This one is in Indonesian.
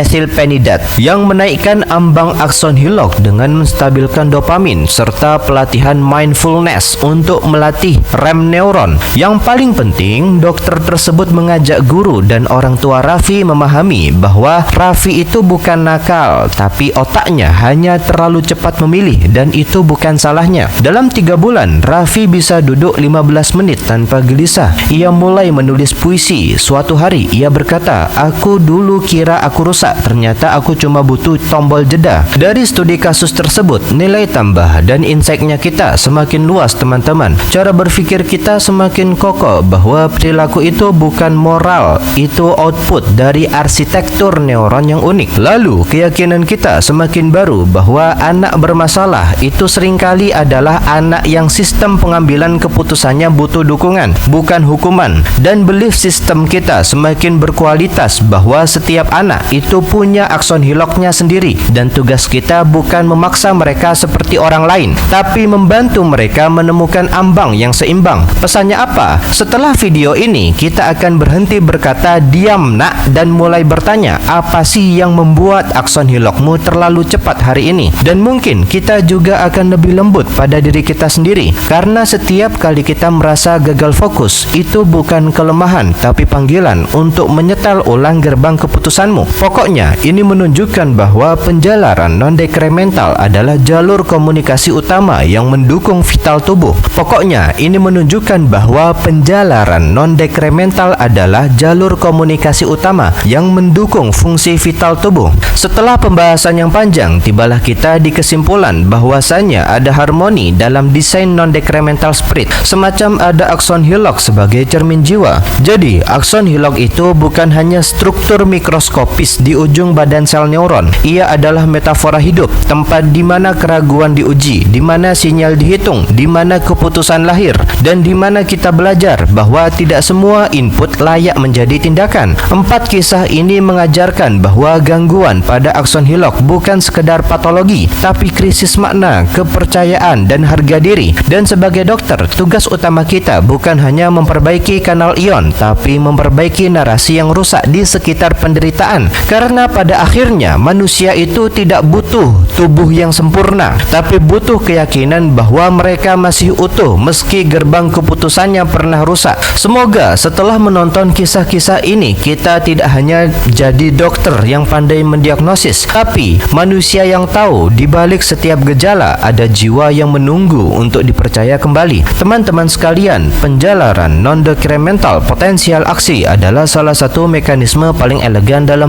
methylphenidate yang menaikkan ambang akson Hillock dengan menstabilkan dopamin serta pelatihan mindfulness untuk melatih rem neuron. Yang paling penting, dokter tersebut mengajak guru dan orang tua Raffi memahami bahwa Raffi itu bukan nakal, tapi otaknya hanya terlalu cepat memilih dan itu bukan salahnya. Dalam 3 bulan, Raffi bisa duduk 15 menit tanpa gelisah. Ia mulai menulis puisi. Suatu hari, ia berkata, "Aku dulu kira aku rusak, ternyata aku cuma butuh tombol jeda." Dari studi kasus tersebut, nilai tambah dan insight-nya kita semakin luas, teman-teman. Cara berpikir kita semakin kokoh bahwa perilaku itu bukan moral, itu output dari arsitektur neuron yang unik. Lalu, keyakinan kita semakin baru bahwa anak bermasalah itu seringkali adalah anak yang sistem pengambilan keputusannya butuh dukungan, bukan hukuman. Dan belief system kita semakin berkualitas bahwa setiap anak itu punya akson Hillock-nya sendiri dan tugas kita bukan memaksa mereka seperti orang lain, tapi membantu mereka menemukan ambang yang seimbang. Pesannya apa? Setelah video ini, kita akan berhenti berkata "diam nak" dan mulai bertanya, apa sih yang membuat akson Hillock-mu terlalu cepat hari ini? Dan mungkin kita juga akan lebih lembut pada diri kita sendiri, karena setiap kali kita merasa gagal fokus, itu bukan kelemahan, tapi panggilan untuk menyetel ulang gerbang keputusanmu. Pokoknya, ini menunjukkan bahwa penjalaran non-dekremental adalah jalur komunikasi utama yang mendukung vital tubuh. Pokoknya, ini menunjukkan bahwa penjalaran non-dekremental adalah jalur komunikasi utama yang mendukung fungsi vital tubuh. Setelah pembahasan yang panjang, tibalah kita di kesimpulan bahwasanya ada harmoni dalam desain non-dekremental spirit, semacam ada akson Hillock sebagai cermin jiwa. Jadi, akson Hillock itu bukan hanya struktur mikroskopis di ujung badan sel neuron. Ia adalah metafora hidup, tempat di mana keraguan diuji, di mana sinyal dihitung, di mana keputusan lahir, dan di mana kita belajar bahwa tidak semua input layak menjadi tindakan. 4 kisah ini mengajarkan bahwa gangguan pada akson Hillock bukan sekedar patologi, tapi krisis makna, kepercayaan, dan harga diri. Dan sebagai dokter, tugas utama kita bukan hanya memperbaiki kanal ion, tapi memperbaiki narasi yang rusak di sekitar penderitaan. Karena pada akhirnya, manusia itu tidak butuh tubuh yang sempurna, tapi butuh keyakinan bahwa mereka masih utuh meski gerbang keputusannya pernah rusak. Semoga setelah menonton kisah-kisah ini, kita tidak hanya jadi dokter yang pandai mendiagnosis, tapi manusia yang tahu di balik setiap gejala ada jiwa yang menunggu untuk dipercaya kembali. Teman-teman sekalian, penjalaran non-dekremental potensial aksi adalah salah satu mekanisme paling elegan dalam